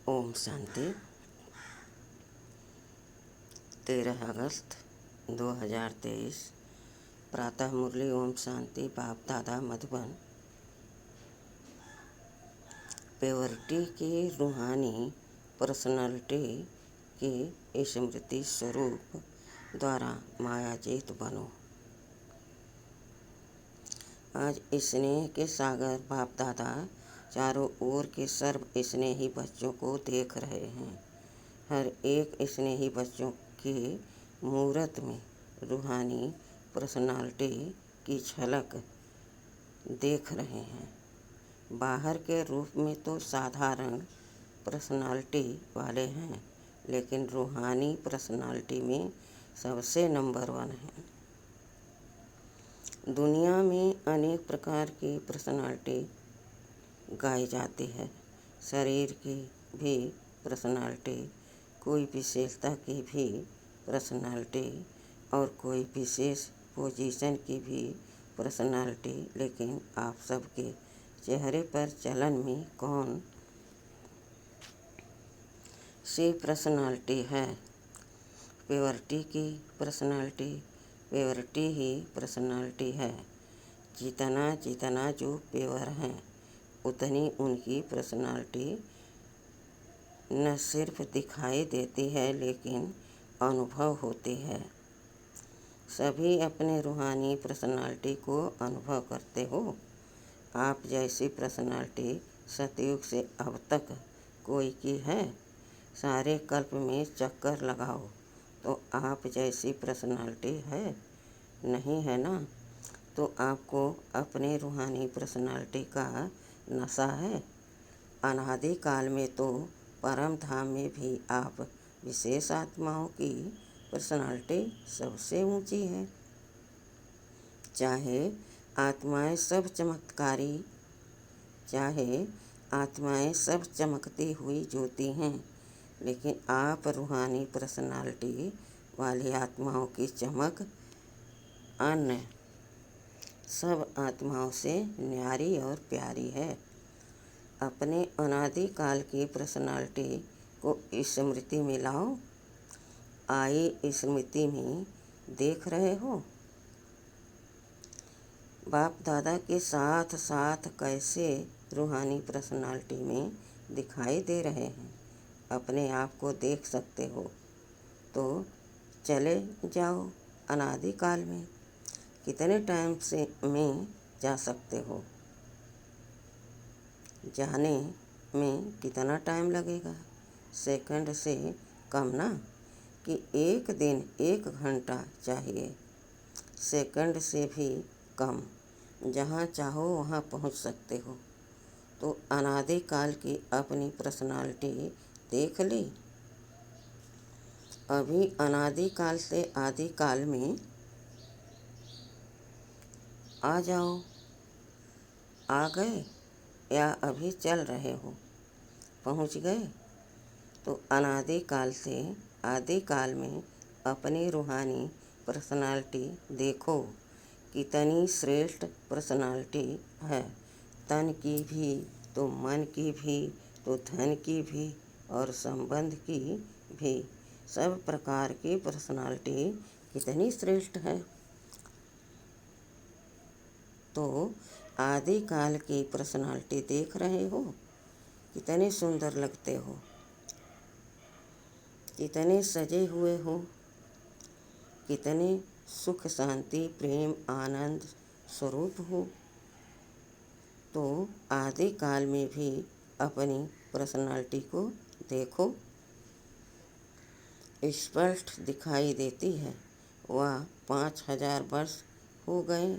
ओम शांति। 13 अगस्त 2023 प्रातः मुरली। ओम शांति। बाप दादा मधुबन। प्योरिटी की रूहानी पर्सनालिटी की स्मृति स्वरूप द्वारा मायाजीत बनो। आज स्नेह के सागर बाप दादा चारों ओर के सर्व स्नेही बच्चों को देख रहे हैं। हर एक स्नेही बच्चों के मूरत में रूहानी पर्सनालिटी की झलक देख रहे हैं। बाहर के रूप में तो साधारण पर्सनालिटी वाले हैं, लेकिन रूहानी पर्सनालिटी में सबसे नंबर 1 है। दुनिया में अनेक प्रकार की पर्सनालिटी गाई जाती है। शरीर की भी पर्सनालिटी, कोई विशेषता की भी पर्सनालिटी और कोई विशेष पोजीशन की भी पर्सनालिटी, लेकिन आप सबके चेहरे पर चलन में कौन सी पर्सनालिटी है? प्योरिटी की पर्सनालिटी। प्योरिटी ही पर्सनालिटी है। जितना जितना जो प्योर हैं, उतनी उनकी पर्सनालिटी न सिर्फ दिखाई देती है, लेकिन अनुभव होती है। सभी अपने रूहानी पर्सनालिटी को अनुभव करते हो। आप जैसी पर्सनालिटी सतयुग से अब तक कोई की है? सारे कल्प में चक्कर लगाओ तो आप जैसी पर्सनालिटी है? नहीं है ना? तो आपको अपने रूहानी पर्सनालिटी का नशा है। अनादि काल में तो परम धाम में भी आप विशेष आत्माओं की पर्सनालिटी सबसे ऊंची है। चाहे आत्माएं सब चमकती हुई ज्योति हैं, लेकिन आप रूहानी पर्सनालिटी वाली आत्माओं की चमक अन्य सब आत्माओं से न्यारी और प्यारी है। अपने अनादि काल की पर्सनालिटी को स्मृति में लाओ। आई स्मृति में देख रहे हो बाप दादा के साथ साथ कैसे रूहानी पर्सनालिटी में दिखाई दे रहे हैं। अपने आप को देख सकते हो तो चले जाओ अनादि काल में। कितने टाइम से में जा सकते हो? जाने में कितना टाइम लगेगा? सेकंड से कम ना? कि एक दिन 1 घंटा चाहिए? सेकंड से भी कम। जहाँ चाहो वहाँ पहुँच सकते हो। तो अनादि काल की अपनी पर्सनालिटी देख ली। अभी अनादि काल से आदि काल में आ जाओ। आ गए या अभी चल रहे हो? पहुँच गए? तो अनादि काल से आदि काल में अपनी रूहानी पर्सनालिटी देखो। कितनी श्रेष्ठ पर्सनालिटी है। तन की भी तो मन की भी तो धन की भी और संबंध की भी, सब प्रकार की पर्सनालिटी कितनी श्रेष्ठ है। तो आदि काल की पर्सनालिटी देख रहे हो? कितने सुंदर लगते हो, कितने सजे हुए हो, कितने सुख शांति प्रेम आनंद स्वरूप हो। तो आदि काल में भी अपनी पर्सनालिटी को देखो। स्पष्ट दिखाई देती है। वह 5000 वर्ष हो गए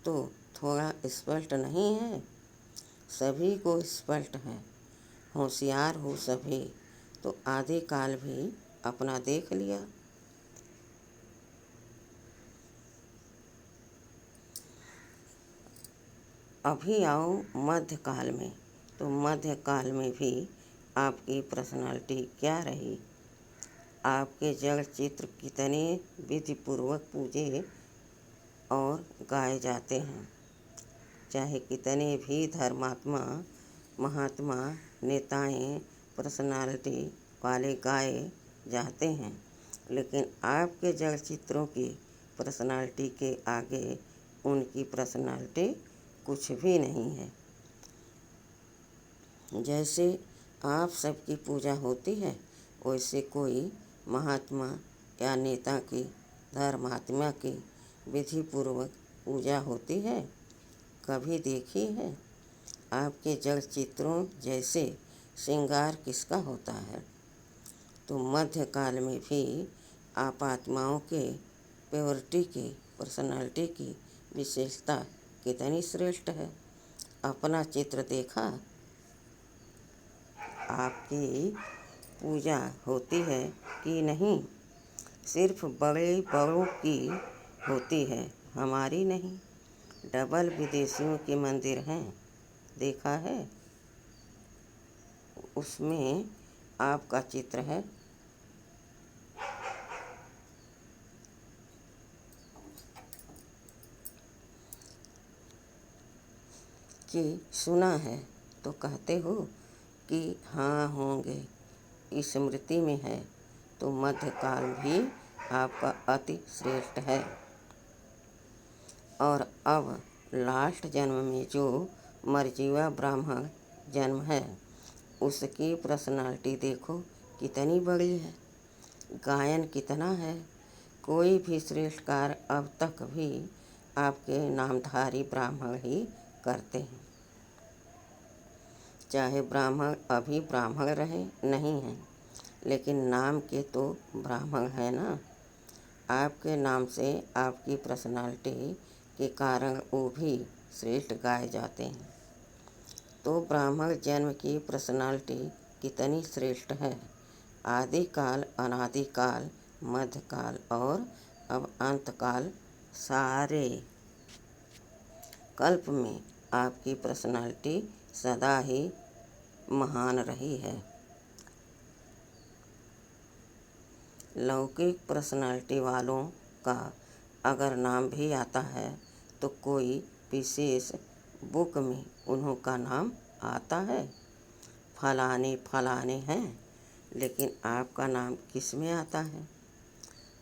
तो थोड़ा स्पष्ट नहीं है? सभी को स्पष्ट है। होशियार हो सभी। तो आदि काल भी अपना देख लिया। अभी आओ मध्य काल में। तो मध्य काल में भी आपकी पर्सनालिटी क्या रही? आपके जड़ चित्र कितने विधिपूर्वक पूजे और गाए जाते हैं। चाहे कितने भी धर्मात्मा महात्मा नेताएं पर्सनालिटी वाले गाए जाते हैं, लेकिन आपके चलचित्रों की पर्सनालिटी के आगे उनकी पर्सनालिटी कुछ भी नहीं है। जैसे आप सबकी पूजा होती है, वैसे कोई महात्मा या नेता की, धर्मात्मा की विधि पूर्वक पूजा होती है? कभी देखी है? आपके चलचित्रों जैसे श्रृंगार किसका होता है? तो मध्यकाल में भी आप आत्माओं के प्योरिटी की, पर्सनालिटी की विशेषता कितनी श्रेष्ठ है। अपना चित्र देखा? आपकी पूजा होती है कि नहीं? सिर्फ बड़े बड़ों की होती है, हमारी नहीं। डबल विदेशियों के मंदिर हैं, देखा है? उसमें आपका चित्र है। कि सुना है तो कहते हो कि हाँ होंगे। स्मृति में है तो मध्यकाल भी आपका अति श्रेष्ठ है। और अब लास्ट जन्म में जो मरजीवा ब्राह्मण जन्म है, उसकी पर्सनालिटी देखो कितनी बड़ी है, गायन कितना है। कोई भी श्रेष्ठ कार्य अब तक भी आपके नामधारी ब्राह्मण ही करते हैं। चाहे ब्राह्मण अभी ब्राह्मण रहे नहीं हैं, लेकिन नाम के तो ब्राह्मण है ना। आपके नाम से, आपकी पर्सनालिटी के कारण वो भी श्रेष्ठ गाए जाते हैं। तो ब्राह्मण जन्म की पर्सनालिटी कितनी श्रेष्ठ है। आदिकाल, अनादिकाल, मध्यकाल और अब अंतकाल, सारे कल्प में आपकी पर्सनालिटी सदा ही महान रही है। लौकिक पर्सनालिटी वालों का अगर नाम भी आता है तो कोई विशेष बुक में उन्हों का नाम आता है, फलाने फलाने हैं, लेकिन आपका नाम किस में आता है?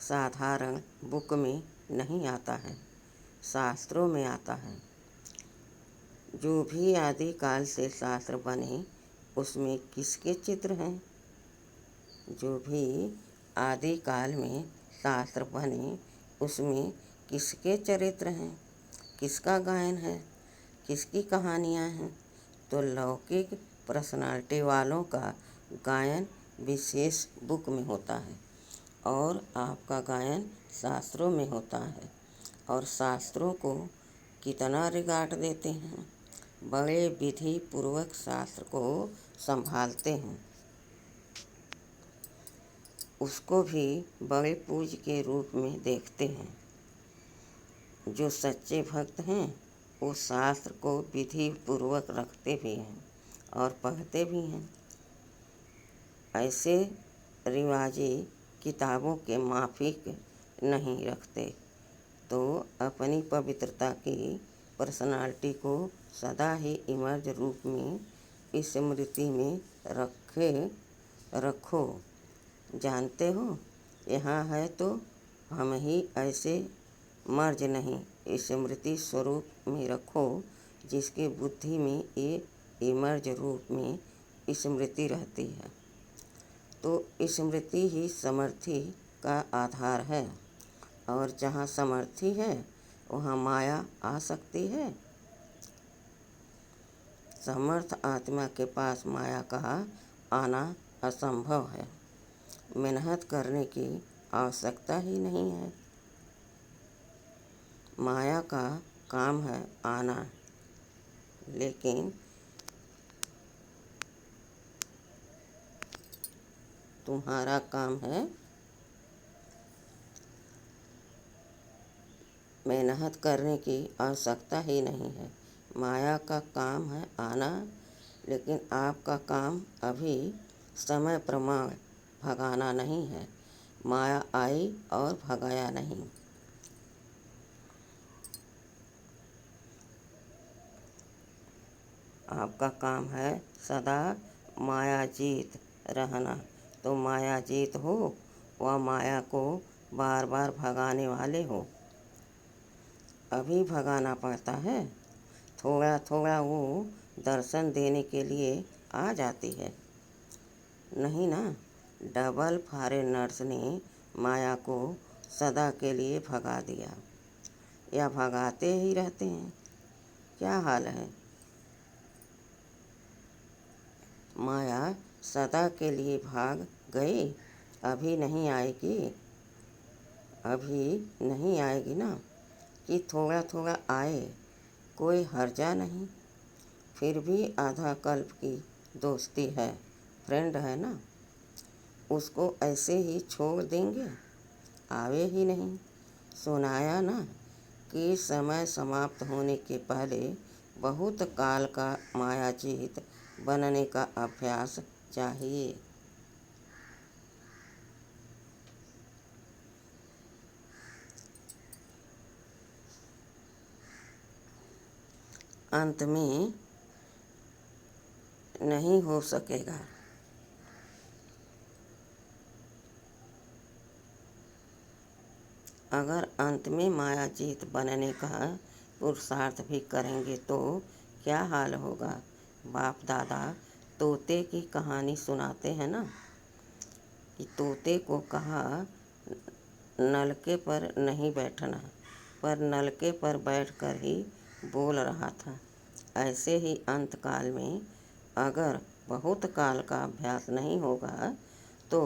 साधारण बुक में नहीं आता है, शास्त्रों में आता है। जो भी आदिकाल से शास्त्र बने उसमें किसके चित्र हैं? जो भी आदिकाल में शास्त्र बने उसमें किसके चरित्र हैं, किसका गायन है, किसकी कहानियाँ हैं? तो लौकिक पर्सनालिटी वालों का गायन विशेष बुक में होता है और आपका गायन शास्त्रों में होता है। और शास्त्रों को कितना रिगार्ड देते हैं, बड़े विधि पूर्वक शास्त्र को संभालते हैं, उसको भी बड़े पूज्य के रूप में देखते हैं। जो सच्चे भक्त हैं वो शास्त्र को विधि पूर्वक रखते भी हैं और पढ़ते भी हैं। ऐसे रिवाजी किताबों के माफिक नहीं रखते, तो अपनी पवित्रता की पर्सनालिटी को सदा ही इमर्ज रूप में स्मृति में रखो। जानते हो, यहाँ है तो हम ही ऐसे मर्ज नहीं, स्मृति स्वरूप में रखो, जिसके बुद्धि में ये इमर्ज रूप में स्मृति रहती है। तो स्मृति ही समर्थि का आधार है, और जहाँ समर्थि है वहाँ माया आ सकती है। समर्थ आत्मा के पास माया का आना असंभव है। मेहनत करने की आवश्यकता ही नहीं है। माया का काम है आना, लेकिन तुम्हारा काम है मेहनत करने की आवश्यकता ही नहीं है। माया का काम है आना, लेकिन आपका काम अभी समय प्रमाण भगाना नहीं है। माया आई और भगाया नहीं। आपका काम है सदा मायाजीत रहना। तो मायाजीत हो व माया को बार बार भगाने वाले हो। अभी भगाना पड़ता है, थोड़ा थोड़ा वो दर्शन देने के लिए आ जाती है, नहीं ना। डबल फॉरेनर्स ने माया को सदा के लिए भगा दिया, या भगाते ही रहते हैं। क्या हाल है? माया सदा के लिए भाग गई, अभी नहीं आएगी। अभी नहीं आएगी ना, कि थोड़ा थोड़ा आए, कोई हर्जा नहीं। फिर भी आधा कल्प की दोस्ती है, फ्रेंड है ना, उसको ऐसे ही छोड़ देंगे? आवे ही नहीं। सुनाया ना कि समय समाप्त होने के पहले बहुत काल का मायाजीत बनने का अभ्यास चाहिए। अंत में नहीं हो सकेगा। अगर अंत में मायाजीत बनने का पुरुषार्थ भी करेंगे तो क्या हाल होगा? बाप दादा तोते की कहानी सुनाते हैं ना, कि तोते को कहा नलके पर नहीं बैठना, पर नलके पर बैठकर ही बोल रहा था। ऐसे ही अंत काल में अगर बहुत काल का अभ्यास नहीं होगा तो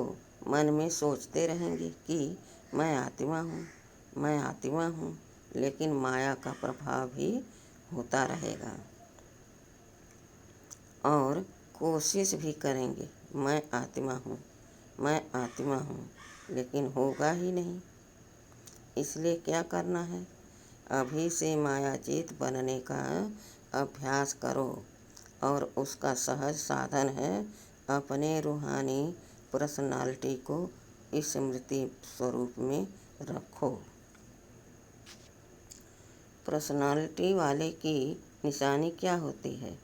मन में सोचते रहेंगे कि मैं आत्मा हूँ, मैं आत्मा हूँ, लेकिन माया का प्रभाव भी होता रहेगा। और कोशिश भी करेंगे मैं आत्मा हूँ, मैं आत्मा हूँ, लेकिन होगा ही नहीं। इसलिए क्या करना है? अभी से मायाजीत बनने का अभ्यास करो, और उसका सहज साधन है अपने रूहानी पर्सनालिटी को स्मृति स्वरूप में रखो। पर्सनालिटी वाले की निशानी क्या होती है?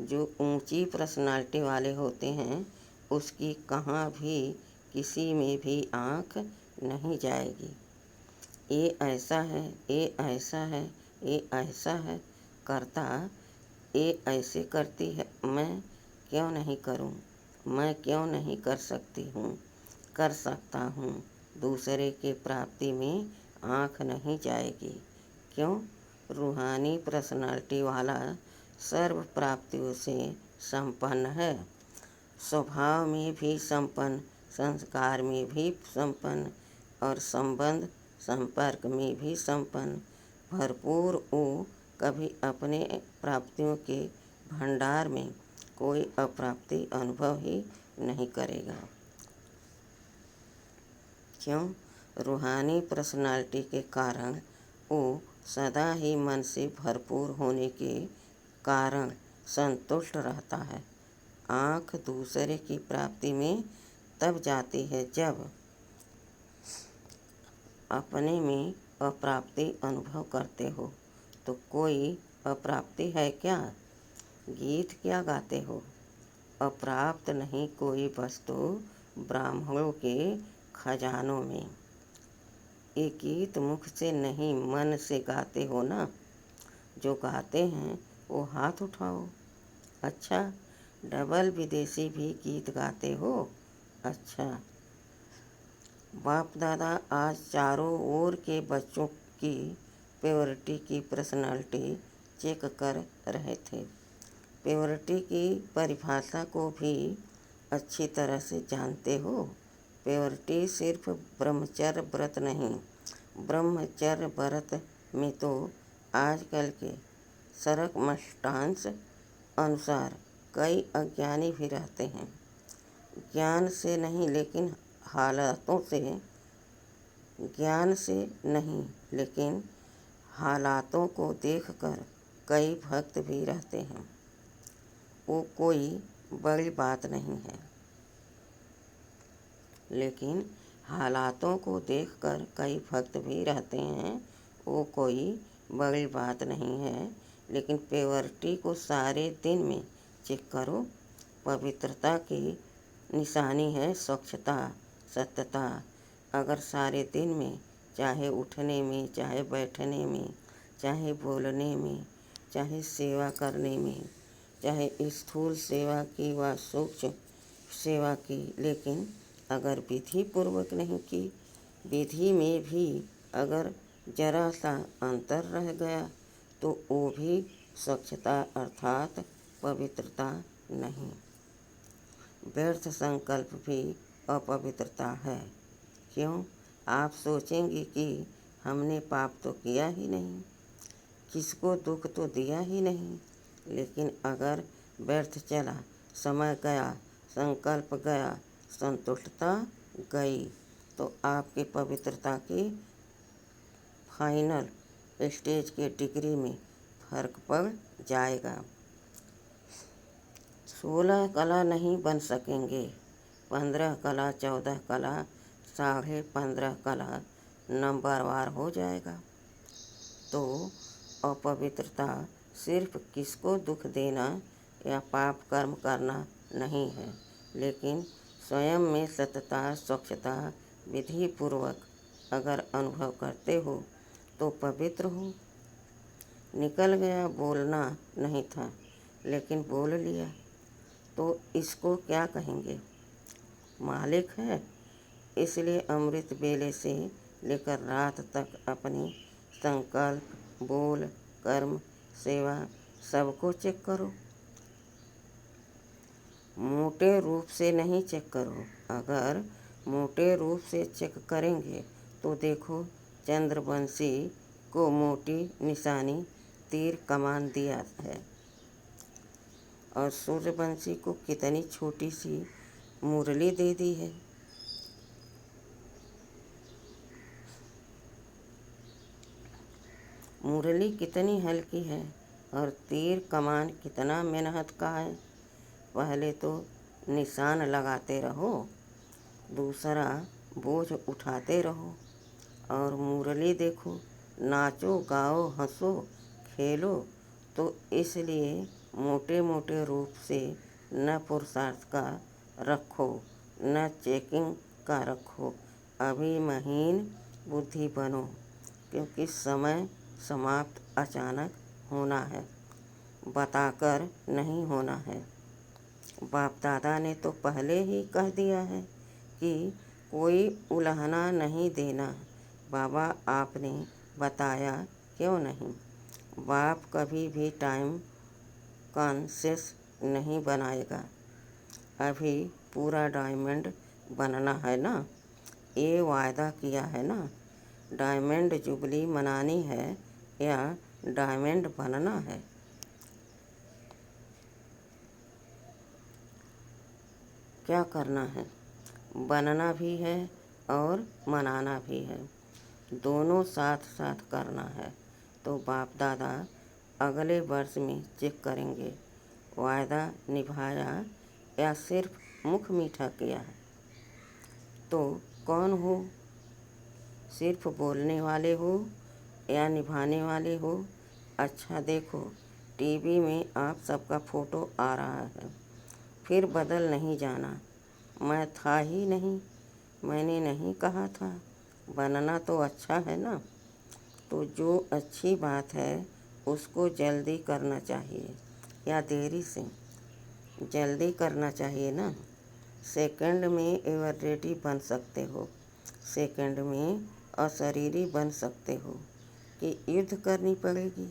जो ऊंची पर्सनालिटी वाले होते हैं उसकी कहाँ भी किसी में भी आँख नहीं जाएगी। ये ऐसा है, ये ऐसा है, ये ऐसा है, करता, ये ऐसे करती है, मैं क्यों नहीं करूं? मैं क्यों नहीं कर सकती हूँ? कर सकता हूँ। दूसरे के प्राप्ति में आँख नहीं जाएगी। क्यों? रूहानी पर्सनालिटी वाला सर्व प्राप्तियों से संपन्न है, स्वभाव में भी संपन्न, संस्कार में भी संपन्न, और संबंध संपर्क में भी संपन्न, भरपूर। वो कभी अपने प्राप्तियों के भंडार में कोई अप्राप्ति अनुभव ही नहीं करेगा। क्यों? रूहानी पर्सनालिटी के कारण वो सदा ही मन से भरपूर होने के कारण संतुष्ट रहता है। आँख दूसरे की प्राप्ति में तब जाती है जब अपने में अप्राप्ति अनुभव करते हो। तो कोई अप्राप्ति है क्या? गीत क्या गाते हो? अप्राप्त नहीं कोई वस्तु ब्राह्मणों के खजानों में। ये गीत मुख से नहीं मन से गाते हो ना? जो गाते हैं वो हाथ उठाओ। अच्छा, डबल विदेशी भी गीत गाते हो? अच्छा। बाप दादा आज चारों ओर के बच्चों की प्योरिटी की पर्सनालिटी चेक कर रहे थे। प्योरिटी की परिभाषा को भी अच्छी तरह से जानते हो। प्योरिटी सिर्फ ब्रह्मचर्य व्रत नहीं, ब्रह्मचर्य व्रत में तो आजकल के सर्कमस्टांस अनुसार कई अज्ञानी भी रहते हैं। ज्ञान से नहीं लेकिन हालातों से, ज्ञान से नहीं लेकिन हालातों को देखकर कई भक्त भी रहते हैं। वो कोई बड़ी बात नहीं है, लेकिन हालातों को देखकर कई भक्त भी रहते हैं, वो कोई बड़ी बात नहीं है। लेकिन प्योरिटी को सारे दिन में चेक करो, पवित्रता की निशानी है स्वच्छता, सत्यता। अगर सारे दिन में, चाहे उठने में, चाहे बैठने में, चाहे बोलने में, चाहे सेवा करने में, चाहे स्थूल सेवा की व सूक्ष्म सेवा की, लेकिन अगर विधि पूर्वक नहीं की, विधि में भी अगर जरा सा अंतर रह गया तो वो भी स्वच्छता अर्थात पवित्रता नहीं। व्यर्थ संकल्प भी अपवित्रता है। क्यों? आप सोचेंगे कि हमने पाप तो किया ही नहीं, किसको दुख तो दिया ही नहीं, लेकिन अगर व्यर्थ चला, समय गया, संकल्प गया, संतुष्टता गई, तो आपकी पवित्रता की फाइनल स्टेज के डिग्री में फर्क पड़ जाएगा। 16 कला नहीं बन सकेंगे, 15 कला, 14 कला, 15.5 कला नंबरवार हो जाएगा। तो अपवित्रता सिर्फ किसको दुख देना या पाप कर्म करना नहीं है, लेकिन स्वयं में सत्यता, स्वच्छता विधि पूर्वक अगर अनुभव करते हो तो पवित्र हो। निकल गया, बोलना नहीं था लेकिन बोल लिया, तो इसको क्या कहेंगे? मालिक है। इसलिए अमृत बेले से लेकर रात तक अपनी संकल्प, बोल, कर्म, सेवा सबको चेक करो। मोटे रूप से नहीं चेक करो। अगर मोटे रूप से चेक करेंगे तो देखो, चंद्रवंशी को मोटी निशानी तीर कमान दिया है और सूर्यवंशी को कितनी छोटी सी मुरली दे दी है। मुरली कितनी हल्की है और तीर कमान कितना मेहनत का है। पहले तो निशान लगाते रहो, दूसरा बोझ उठाते रहो, और मुरली देखो, नाचो, गाओ, हंसो, खेलो। तो इसलिए मोटे मोटे रूप से न पुरुषार्थ का रखो, न चेकिंग का रखो। अभी महीन बुद्धि बनो, क्योंकि समय समाप्त अचानक होना है, बताकर नहीं होना है। बाप दादा ने तो पहले ही कह दिया है कि कोई उलाहना नहीं देना। बाबा आपने बताया क्यों नहीं? बाप कभी भी टाइम कॉन्शियस नहीं बनाएगा। अभी पूरा डायमंड बनना है ना, ये वायदा किया है ना। डायमंड जुबली मनानी है या डायमंड बनना है? क्या करना है? बनना भी है और मनाना भी है, दोनों साथ साथ करना है। तो बाप दादा अगले वर्ष में चेक करेंगे, वायदा निभाया या सिर्फ मुख मीठा किया है। तो कौन हो? सिर्फ बोलने वाले हो या निभाने वाले हो? अच्छा देखो, टीवी में आप सबका फ़ोटो आ रहा है, फिर बदल नहीं जाना। मैं था ही नहीं, मैंने नहीं कहा था। बनना तो अच्छा है ना, तो जो अच्छी बात है उसको जल्दी करना चाहिए या देरी से? जल्दी करना चाहिए ना। सेकंड में एवररेडी बन सकते हो, सेकंड में अशरीरी बन सकते हो। कि युद्ध करनी पड़ेगी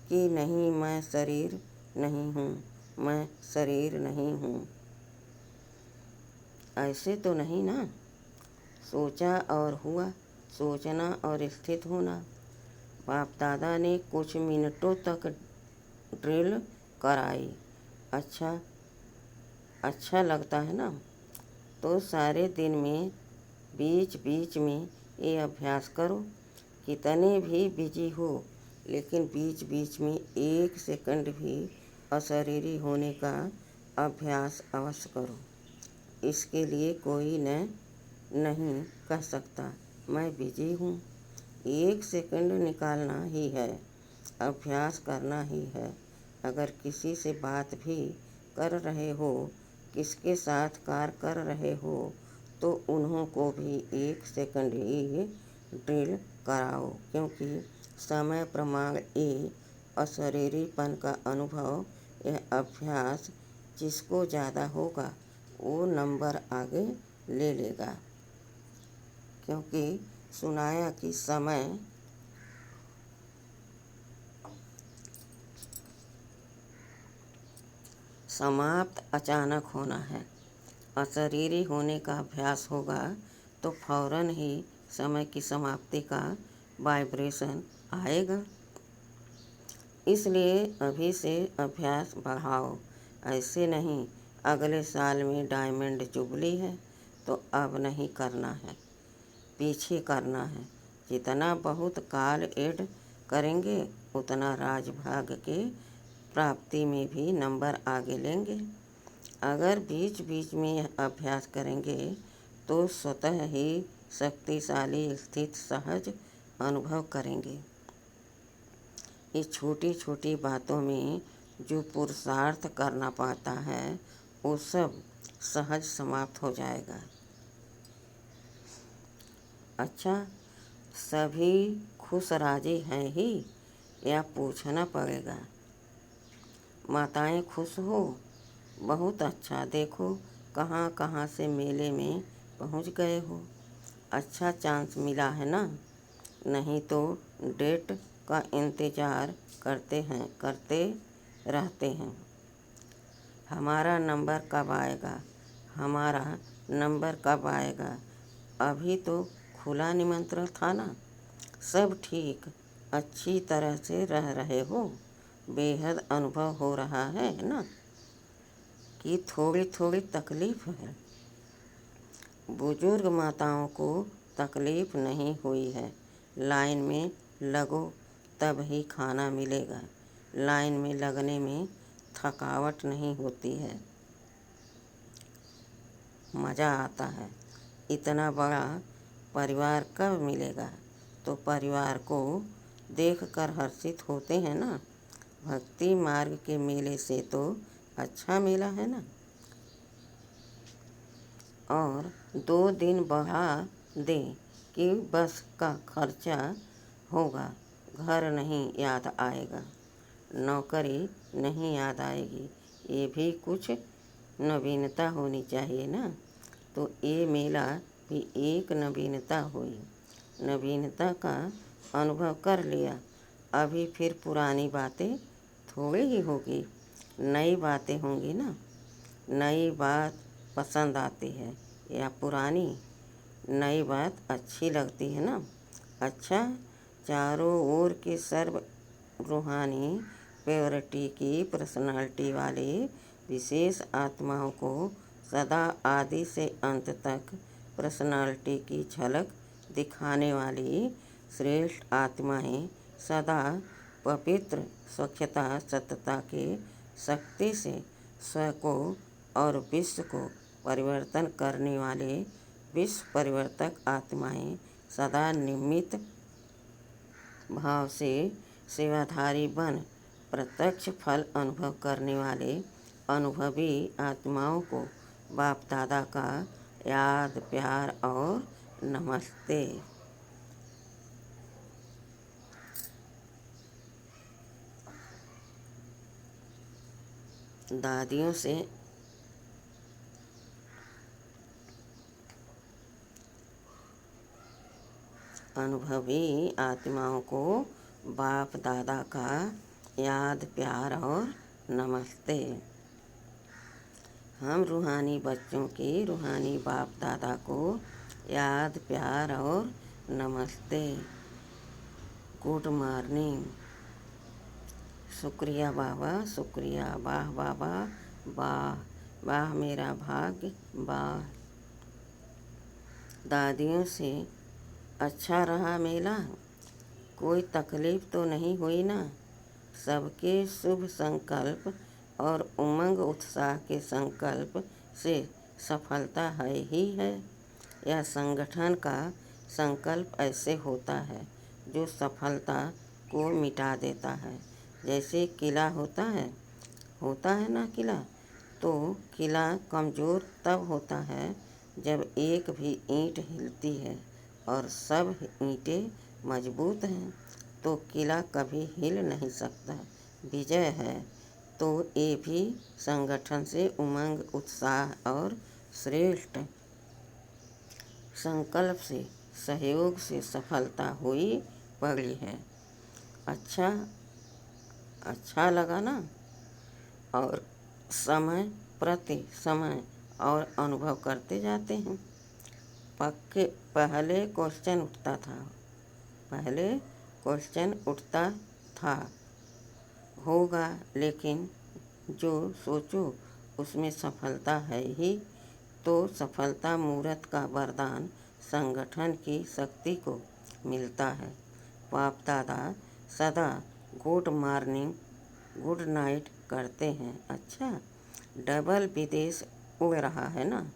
कि नहीं, मैं शरीर नहीं हूँ, मैं शरीर नहीं हूँ। ऐसे तो नहीं ना। सोचा और हुआ, सोचना और स्थित होना। बाप दादा ने कुछ मिनटों तक ड्रिल कराई। अच्छा लगता है ना। तो सारे दिन में बीच बीच में ये अभ्यास करो। कितने भी बिजी हो, लेकिन बीच बीच में 1 सेकंड भी अशरीरी होने का अभ्यास अवश्य करो। इसके लिए कोई नहीं कह सकता मैं बिजी हूँ। 1 सेकंड निकालना ही है, अभ्यास करना ही है। अगर किसी से बात भी कर रहे हो, किसके साथ कार्य कर रहे हो, तो उन्हों को भी 1 सेकंड ही ड्रिल कराओ, क्योंकि समय प्रमाण ये अशरीरीपन का अनुभव, यह अभ्यास जिसको ज़्यादा होगा वो नंबर आगे ले लेगा। क्योंकि सुनाया कि समय समाप्त अचानक होना है। अशरीरी होने का अभ्यास होगा तो फौरन ही समय की समाप्ति का वाइब्रेशन आएगा। इसलिए अभी से अभ्यास बढ़ाओ। ऐसे नहीं अगले साल में डायमंड जुबली है तो अब नहीं करना है, पीछे करना है। जितना बहुत काल ऐड करेंगे उतना राजभाग के प्राप्ति में भी नंबर आगे लेंगे। अगर बीच बीच में यह अभ्यास करेंगे तो स्वतः ही शक्तिशाली स्थिति सहज अनुभव करेंगे। इस छोटी छोटी बातों में जो पुरुषार्थ करना पड़ता है वो सब सहज समाप्त हो जाएगा। अच्छा, सभी खुश राजी हैं ही या पूछना पड़ेगा? माताएं खुश हो? बहुत अच्छा, देखो कहाँ कहाँ से मेले में पहुँच गए हो। अच्छा चांस मिला है ना, नहीं तो डेट का इंतज़ार करते रहते हैं। हमारा नंबर कब आएगा, हमारा नंबर कब आएगा? अभी तो खुला निमंत्रण था ना। सब ठीक, अच्छी तरह से रह रहे हो? बेहद अनुभव हो रहा है ना कि थोड़ी थोड़ी तकलीफ है? बुजुर्ग माताओं को तकलीफ नहीं हुई है। लाइन में लगो तब ही खाना मिलेगा। लाइन में लगने में थकावट नहीं होती है, मज़ा आता है। इतना बड़ा परिवार कब मिलेगा? तो परिवार को देखकर हर्षित होते हैं ना। भक्ति मार्ग के मेले से तो अच्छा मेला है ना। और 2 दिन बढ़ा दे कि बस का खर्चा होगा, घर नहीं याद आएगा, नौकरी नहीं याद आएगी। ये भी कुछ नवीनता होनी चाहिए ना। तो ये मेला भी एक नवीनता हुई। नवीनता का अनुभव कर लिया, अभी फिर पुरानी बातें थोड़ी ही होगी, नई बातें होंगी ना। नई बात पसंद आती है या पुरानी? नई बात अच्छी लगती है ना। अच्छा, चारों ओर के सर्व रूहानी प्योरिटी की पर्सनालिटी वाले विशेष आत्माओं को सदा आदि से अंत तक पर्सनालिटी की झलक दिखाने वाली श्रेष्ठ आत्माएं सदा पवित्र स्वच्छता सत्यता के शक्ति से स्व को और विश्व को परिवर्तन करने वाले विश्व परिवर्तक आत्माएं सदा निमित्त भाव से सेवाधारी बन प्रत्यक्ष फल अनुभव करने वाले अनुभवी आत्माओं को बाप दादा का याद प्यार और नमस्ते। दादियों से अनुभवी आत्माओं को बाप दादा का याद प्यार और नमस्ते। हम रूहानी बच्चों के रूहानी बाप दादा को याद प्यार और नमस्ते। Good morning. शुक्रिया बाबा, शुक्रिया। वाह बाबा, वाह वाह मेरा भाग्य, वाह। दादियों से अच्छा रहा मेला? कोई तकलीफ तो नहीं हुई ना? सबके शुभ संकल्प और उमंग उत्साह के संकल्प से सफलता है ही है। यह संगठन का संकल्प ऐसे होता है जो सफलता को मिटा देता है। जैसे किला होता है ना किला, तो किला कमज़ोर तब होता है जब एक भी ईंट हिलती है और सब ईंटें मजबूत हैं तो किला कभी हिल नहीं सकता। विजय है तो ये भी संगठन से उमंग, उत्साह और श्रेष्ठ संकल्प से, सहयोग से सफलता हुई पड़ी है। अच्छा लगा ना। और समय प्रति समय और अनुभव करते जाते हैं। पहले क्वेश्चन उठता था होगा, लेकिन जो सोचो उसमें सफलता है ही। तो सफलता मूर्त का वरदान संगठन की शक्ति को मिलता है। बाप दादा सदा गुड मॉर्निंग गुड नाइट करते हैं। अच्छा, डबल विदेश उड़ रहा है ना।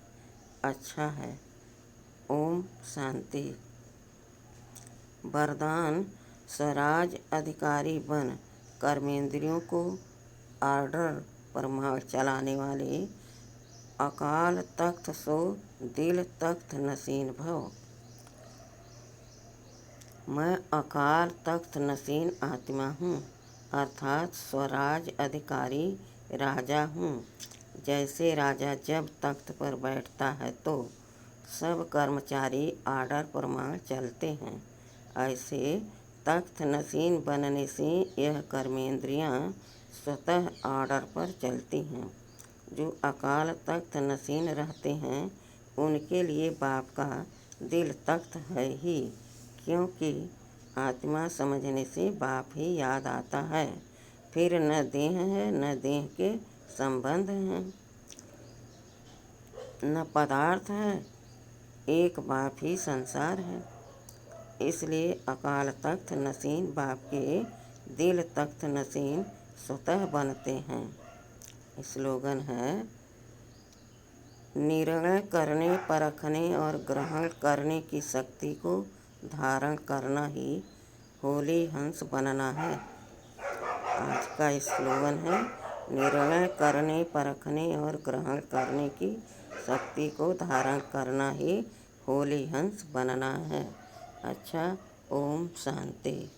अच्छा है। ओम शांति। वरदान स्वराज अधिकारी बन कर्मेंद्रियों को ऑर्डर पर चलाने वाले अकाल तख्त सो दिल तख्त नसीन भव। मैं अकाल तख्त नसीन आत्मा हूँ, अर्थात स्वराज अधिकारी राजा हूँ। जैसे राजा जब तख्त पर बैठता है तो सब कर्मचारी आर्डर प्रमाण चलते हैं, ऐसे तख्त नसीन बनने से यह कर्मेंद्रियाँ स्वतः आर्डर पर चलती हैं। जो अकाल तख्त नसीन रहते हैं उनके लिए बाप का दिल तख्त है ही, क्योंकि आत्मा समझने से बाप ही याद आता है। फिर न देह है न देह के संबंध हैं, न पदार्थ है, एक बाप ही संसार है। इसलिए अकाल तख्त नसीन बाप के दिल तख्त नसीन स्वतः बनते हैं। स्लोगन है, निर्णय करने, परखने और ग्रहण करने की शक्ति को धारण करना ही होली हंस बनना है। आज का स्लोगन है, निर्णय करने, परखने और ग्रहण करने की शक्ति को धारण करना ही होली हंस बनना है। अच्छा, ओम शांति।